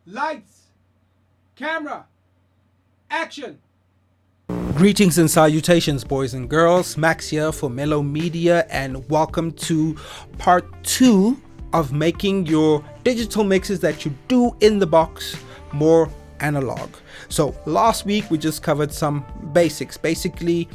Lights, camera, action. Greetings and salutations, boys and girls. Max here for Mellow Media, and welcome to part 2 of making your digital mixes that you do in the box more analog. So last week we just covered some basics. Basically,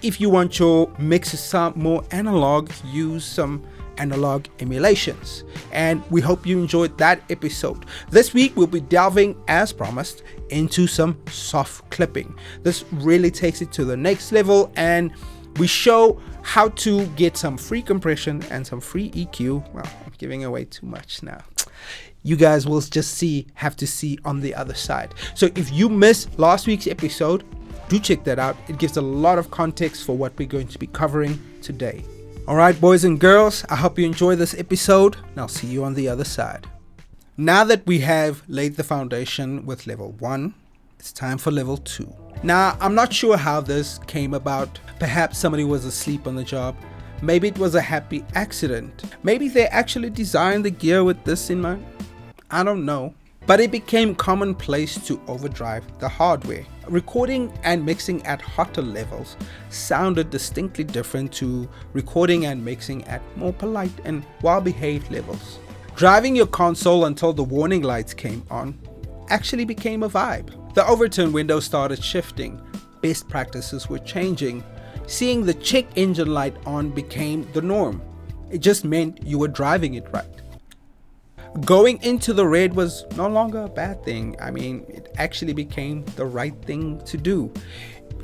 if you want your mixes sound more analog, use some analog emulations, and we hope you enjoyed that episode. This week we'll be delving, as promised, into some soft clipping. This really takes it to the next level, and we show how to get some free compression and some free EQ. Well, I'm giving away too much now. You guys will just have to see on the other side. So if you missed last week's episode, do check that out. It gives a lot of context for what we're going to be covering today. Alright, boys and girls, I hope you enjoy this episode, and I'll see you on the other side. Now that we have laid the foundation with level 1, it's time for level 2. Now, I'm not sure how this came about. Perhaps somebody was asleep on the job. Maybe it was a happy accident. Maybe they actually designed the gear with this in mind. I don't know. But it became commonplace to overdrive the hardware. Recording and mixing at hotter levels sounded distinctly different to recording and mixing at more polite and well-behaved levels. Driving your console until the warning lights came on actually became a vibe. The overturn window started shifting. Best practices were changing. Seeing the check engine light on became the norm. It just meant you were driving it right. Going into the red was no longer a bad thing. I mean, it actually became the right thing to do.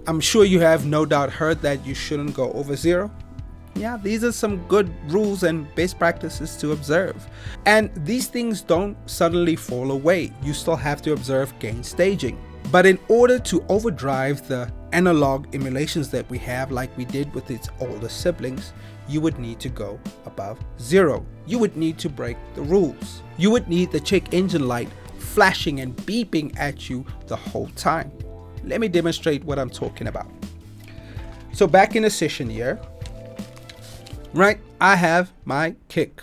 I'm sure you have no doubt heard that you shouldn't go over 0. Yeah, these are some good rules and best practices to observe. And these things don't suddenly fall away. You still have to observe gain staging. But in order to overdrive the analog emulations that we have, like we did with its older siblings, you would need to go above 0. You would need to break the rules. You would need the check engine light flashing and beeping at you the whole time. Let me demonstrate what I'm talking about. So back in a session here, right, I have my kick.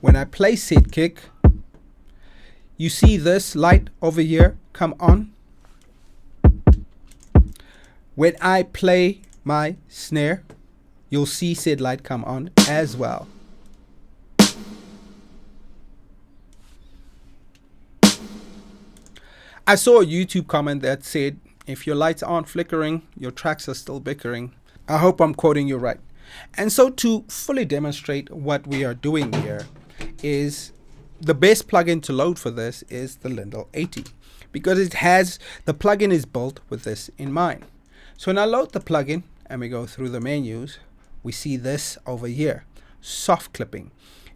When I play said kick, you see this light over here come on. When I play my snare, you'll see said light come on as well. I saw a YouTube comment that said, if your lights aren't flickering, your tracks are still bickering. I hope I'm quoting you right. And so to fully demonstrate what we are doing here is the best plugin to load for this is the Lindell 80, because the plugin is built with this in mind. So when I load the plugin and we go through the menus, we see this over here, soft clipping.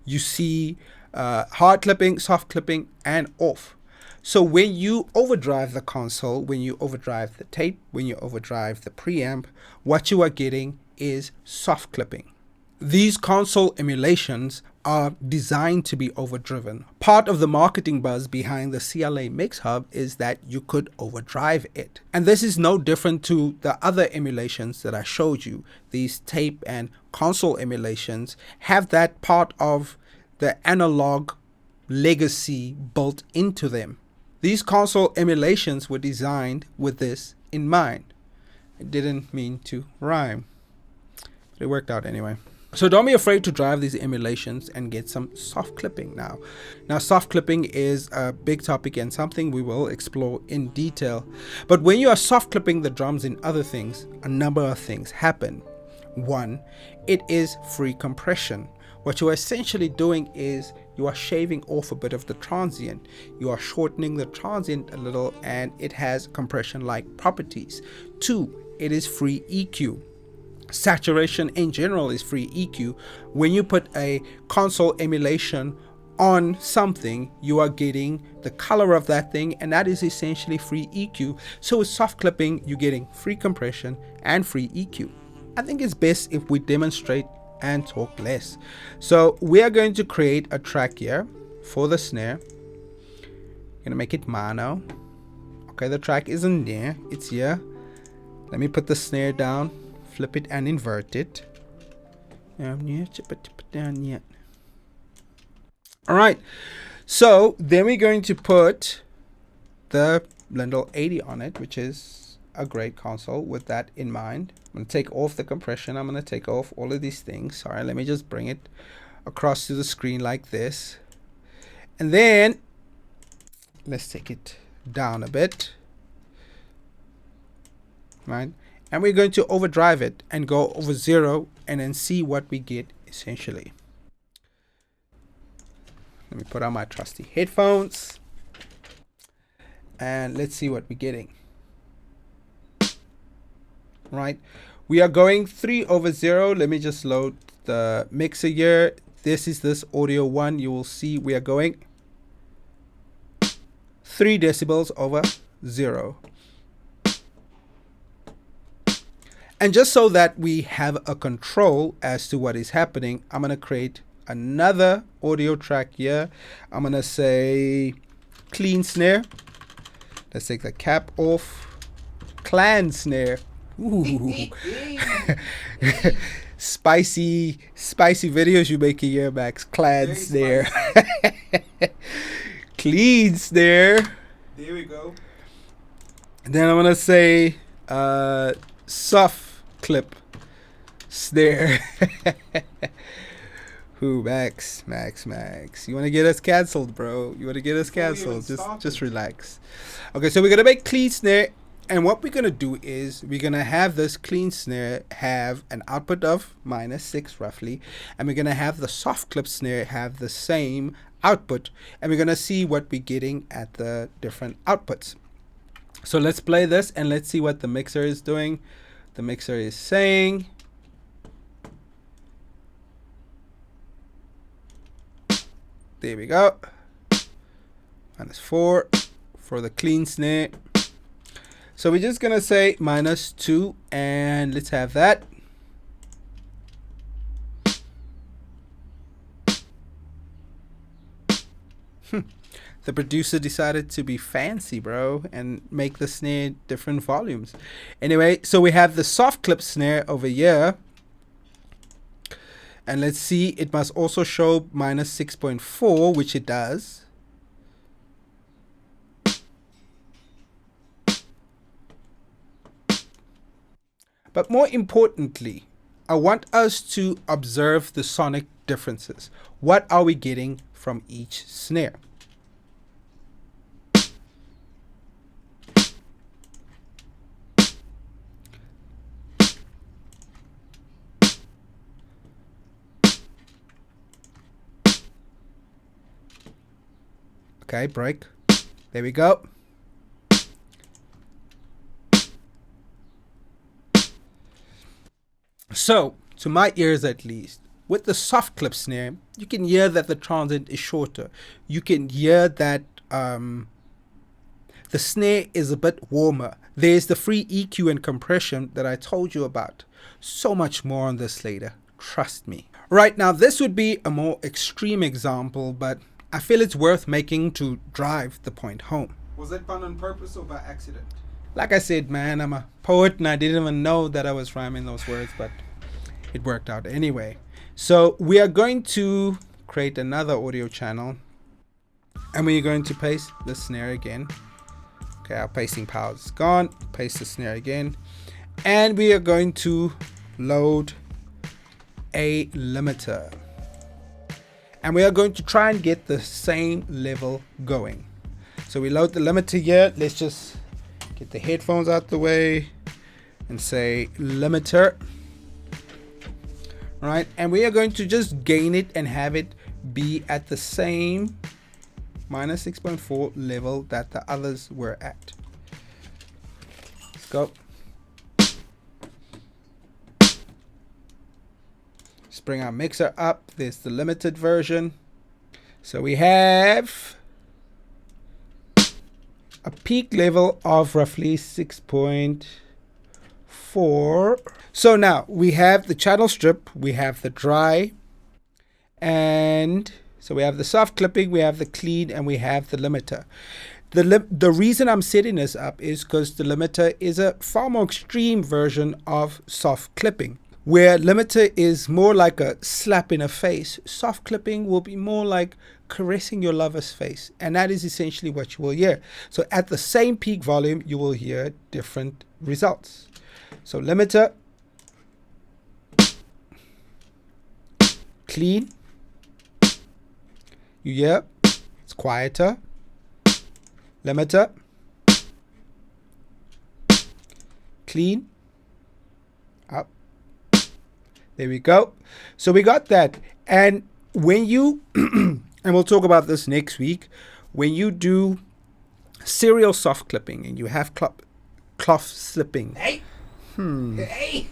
You see hard clipping, soft clipping, and off. So when you overdrive the console, when you overdrive the tape, when you overdrive the preamp, what you are getting is soft clipping. These console emulations are designed to be overdriven. Part of the marketing buzz behind the CLA Mix Hub is that you could overdrive it. And this is no different to the other emulations that I showed you. These tape and console emulations have that part of the analog legacy built into them. These console emulations were designed with this in mind. I didn't mean to rhyme, but it worked out anyway. So don't be afraid to drive these emulations and get some soft clipping now. Now, soft clipping is a big topic and something we will explore in detail. But when you are soft clipping the drums and other things, a number of things happen. One, it is free compression. What you are essentially doing is you are shaving off a bit of the transient. You are shortening the transient a little, and it has compression-like properties. 2, it is free EQ. Saturation in general is free EQ. When you put a console emulation on something, you are getting the color of that thing, and that is essentially free EQ. So with soft clipping, you're getting free compression and free EQ. I think it's best if we demonstrate and talk less. So we are going to create a track here for the snare. Gonna make it mono. Okay, the track isn't there, it's here. Let me put the snare down, flip it and invert it. All right, So then we're going to put the Lindell 80 on it, which is a great console with that in mind. I'm going to take off the compression. I'm going to take off all of these things. Sorry, let me just bring it across to the screen like this. And then let's take it down a bit. Right? And we're going to overdrive it and go over 0 and then see what we get essentially. Let me put on my trusty headphones and let's see what we're getting. Right, we are going 3 over 0. Let me just load the mixer here. This is this audio 1. You will see we are going 3 decibels over 0. And just so that we have a control as to what is happening, I'm going to create another audio track here. I'm going to say clean snare. Let's take the cap off. Clan snare. Ooh. spicy videos you make here, Max. Clan snare. Clean snare. There we go. Then I'm going to say soft clip snare. Who, Max. You want to get us canceled, bro? You want to get us canceled? Just relax. Okay, so we're gonna make clean snare, and what we're gonna do is we're gonna have this clean snare have an output of -6 roughly, and we're gonna have the soft clip snare have the same output, and we're gonna see what we're getting at the different outputs. So let's play this and let's see what the mixer is doing. The mixer is saying there we go, -4 for the clean snare. So we're just gonna say -2 and let's have that. The producer decided to be fancy, bro, and make the snare different volumes. Anyway, so we have the soft clip snare over here. And let's see, it must also show -6.4, which it does. But more importantly, I want us to observe the sonic differences. What are we getting from each snare? Okay, break. There we go. So, to my ears at least, with the soft clip snare, you can hear that the transient is shorter. You can hear that the snare is a bit warmer. There's the free EQ and compression that I told you about. So much more on this later. Trust me. Right, now this would be a more extreme example, but I feel it's worth making to drive the point home. Was that done on purpose or by accident? Like I said, man, I'm a poet and I didn't even know that I was rhyming those words, but it worked out anyway. So we are going to create another audio channel and we're going to paste the snare again. Okay, our pasting power is gone. Paste the snare again. And we are going to load a limiter. And we are going to try and get the same level going. So we load the limiter here. Let's just get the headphones out the way and say limiter. All right, and we are going to just gain it and have it be at the same -6.4 level that the others were at. Let's go. Bring our mixer up. There's the limited version. So we have a peak level of roughly 6.4. So now we have the channel strip, we have the dry, and so we have the soft clipping, we have the clean, and we have the limiter. The reason I'm setting this up is because the limiter is a far more extreme version of soft clipping. Where limiter is more like a slap in the face, soft clipping will be more like caressing your lover's face. And that is essentially what you will hear. So at the same peak volume, you will hear different results. So limiter, clean, you hear it's quieter, limiter, clean, up. There we go. So we got that. And when you, and we'll talk about this next week, when you do serial soft clipping and you have cloth slipping. Hey. Hey.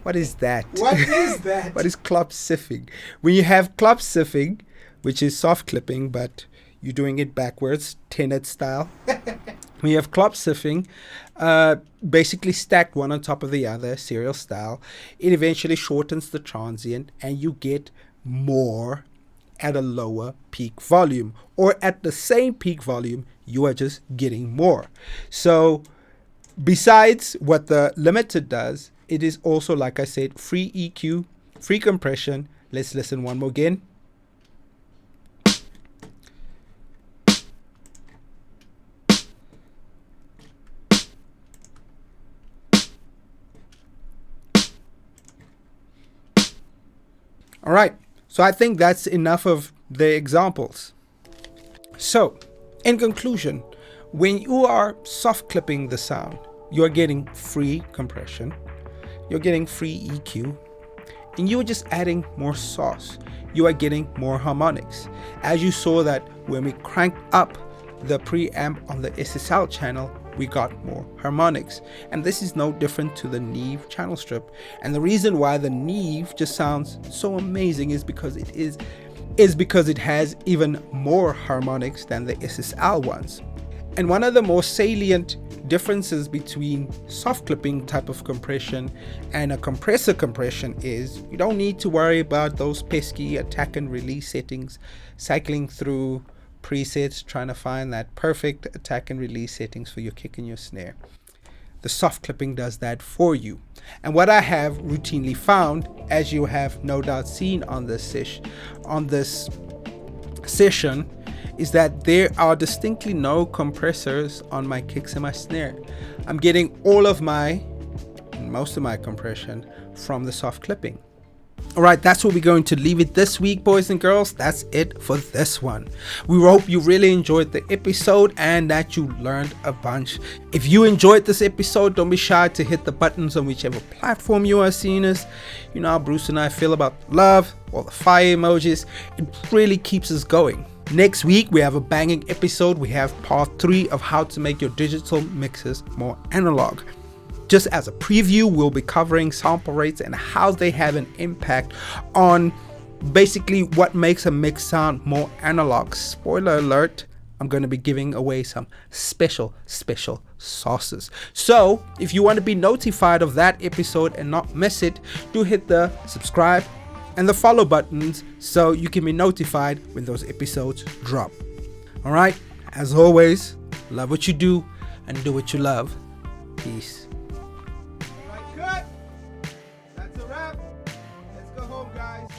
What is that? What is that? What is clop siffing? When you have clop siffing, which is soft clipping, but you're doing it backwards, tenet style. When you have clop siffing, basically stacked one on top of the other, serial style, it eventually shortens the transient and you get more at a lower peak volume. Or at the same peak volume, you are just getting more. So besides what the limiter does, it is also, like I said, free EQ, free compression. Let's listen one more again. All right, so I think that's enough of the examples. So, in conclusion, when you are soft clipping the sound, you're getting free compression, you're getting free EQ, and you're just adding more sauce. You are getting more harmonics. As you saw that when we cranked up the preamp on the SSL channel, we got more harmonics. And this is no different to the Neve channel strip. And the reason why the Neve just sounds so amazing is because it has even more harmonics than the SSL ones. And one of the more salient differences between soft clipping type of compression and a compressor compression is you don't need to worry about those pesky attack and release settings, cycling through presets, trying to find that perfect attack and release settings for your kick and your snare. The soft clipping does that for you. And what I have routinely found, as you have no doubt seen on this session, is that there are distinctly no compressors on my kicks and my snare. I'm getting most of my compression from the soft clipping. All right, that's where we're going to leave it this week, boys and girls. That's it for this one. We hope you really enjoyed the episode and that you learned a bunch. If you enjoyed this episode, don't be shy to hit the buttons on whichever platform you are seeing us. You know how Bruce and I feel about love, or the fire emojis. It really keeps us going. Next week, we have a banging episode. We have part 3 of how to make your digital mixes more analog. Just as a preview, we'll be covering sample rates and how they have an impact on basically what makes a mix sound more analog. Spoiler alert, I'm going to be giving away some special sauces. So if you want to be notified of that episode and not miss it, do hit the subscribe and the follow buttons so you can be notified when those episodes drop. All right, as always, love what you do and do what you love. Peace. All right, cut. That's a wrap. Let's go home, guys.